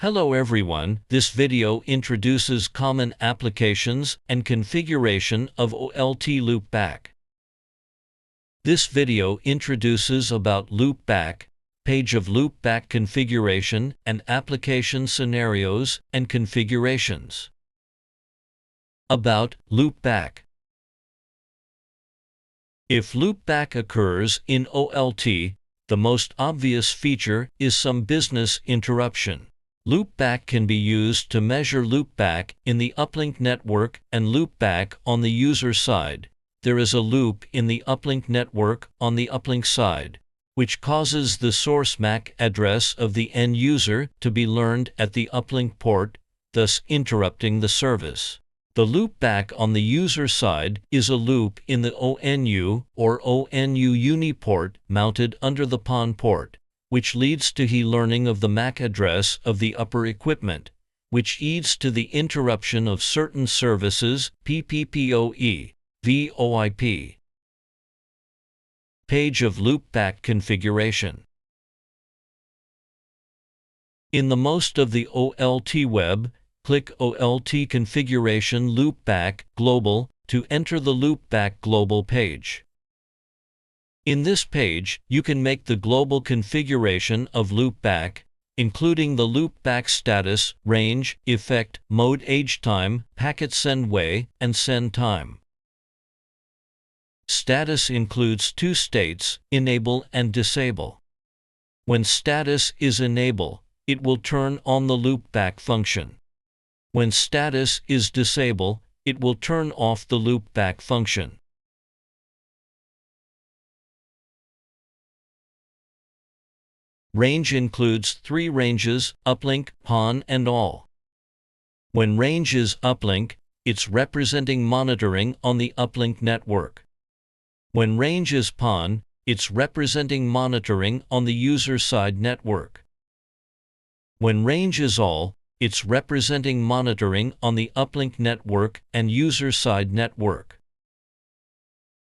Hello everyone, this video introduces common applications and configuration of OLT Loopback. This video introduces about Loopback, page of Loopback configuration and application scenarios and configurations. About Loopback. If Loopback occurs in OLT, the most obvious feature is some business interruption. Loopback can be used to measure loopback in the uplink network and loopback on the user side. There is a loop in the uplink network on the uplink side, which causes the source MAC address of the end user to be learned at the uplink port, thus interrupting the service. The loopback on the user side is a loop in the ONU or ONU Uni port mounted under the PON port, which leads to learning of the MAC address of the upper equipment, which leads to the interruption of certain services PPPoE, VoIP. Page of Loopback configuration. In the most of the OLT web, click OLT Configuration Loopback Global to enter the Loopback Global page. In this page, you can make the global configuration of Loopback, including the Loopback status, range, effect, mode, age time, packet send way, and send time. Status includes two states, enable and disable. When status is enable, it will turn on the Loopback function. When status is disable, it will turn off the Loopback function. Range includes three ranges, uplink, PON, and all. When range is uplink, it's representing monitoring on the uplink network. When range is PON, it's representing monitoring on the user side network. When range is all, it's representing monitoring on the uplink network and user side network.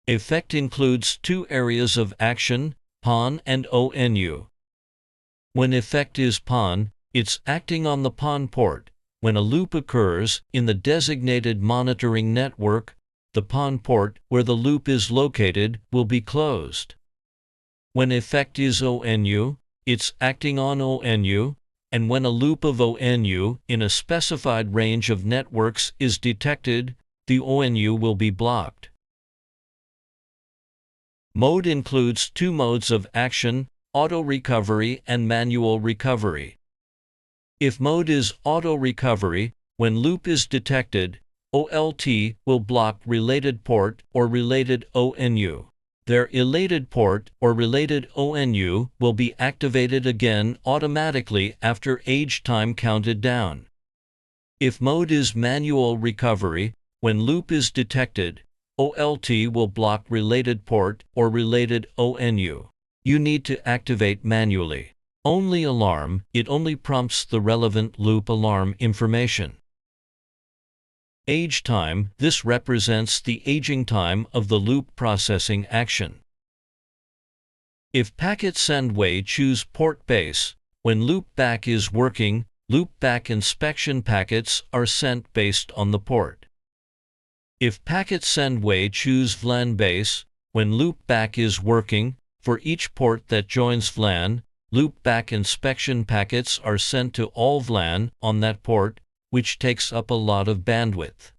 Effect includes two areas of action, PON and ONU. When effect is PON, it's acting on the PON port. When a loop occurs in the designated monitoring network, the PON port where the loop is located will be closed. When effect is ONU, it's acting on ONU, and when a loop of ONU in a specified range of networks is detected, the ONU will be blocked. Mode includes two modes of action, auto recovery and manual recovery. If mode is auto recovery, when loop is detected, OLT will block related port or related ONU. Their related port or related ONU will be activated again automatically after age time counted down. If mode is manual recovery, when loop is detected, OLT will block related port or related ONU. You need to activate manually. Only alarm, it only prompts the relevant loop alarm information. Age time, this represents the aging time of the loop processing action. If packet send way, choose port base. When loopback is working, loopback inspection packets are sent based on the port. If packet send way, choose VLAN base. When loopback is working, for each port that joins VLAN, loopback inspection packets are sent to all VLAN on that port, which takes up a lot of bandwidth.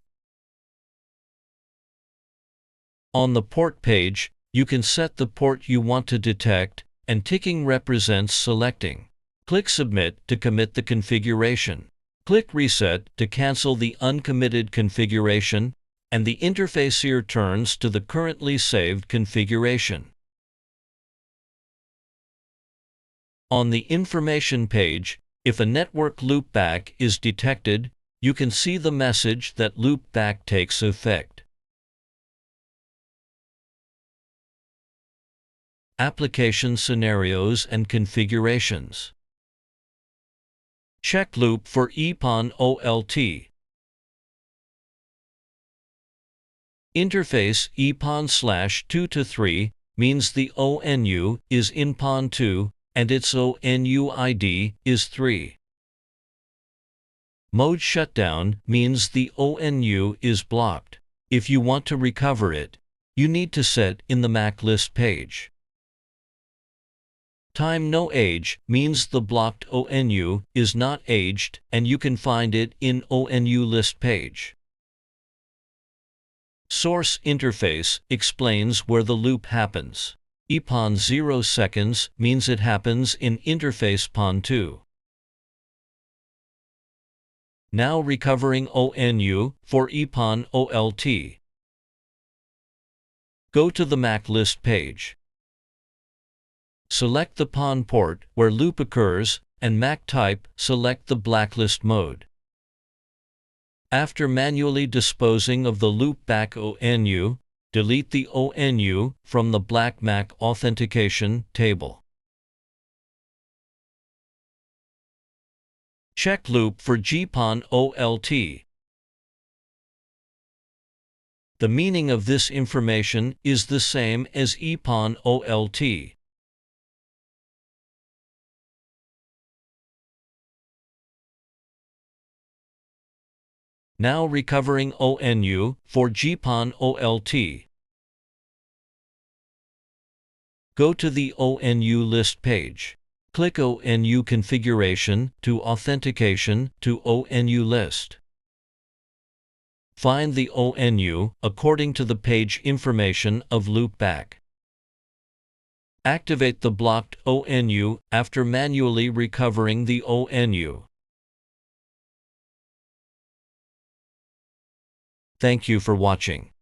On the port page, you can set the port you want to detect, and ticking represents selecting. Click Submit to commit the configuration. Click Reset to cancel the uncommitted configuration, and the interface here turns to the currently saved configuration. On the information page, if a network loopback is detected, you can see the message that loopback takes effect. Application scenarios and configurations. Check loop for EPON OLT. Interface EPON/2 to 3 means the ONU is in PON 2 and its ONU ID is 3. Mode shutdown means the ONU is blocked. If you want to recover it, you need to set in the MAC list page. Time no age means the blocked ONU is not aged and you can find it in ONU list page. Source interface explains where the loop happens. EPON 0 seconds means it happens in interface PON 2. Now recovering ONU for EPON OLT. Go to the MAC list page. Select the PON port where loop occurs and MAC type, select the blacklist mode. After manually disposing of the loopback ONU, delete the ONU from the black MAC authentication table. Check loop for GPON OLT. The meaning of this information is the same as EPON OLT. Now recovering ONU for GPON OLT. Go to the ONU list page. Click ONU configuration to authentication to ONU list. Find the ONU according to the page information of loopback. Activate the blocked ONU after manually recovering the ONU. Thank you for watching.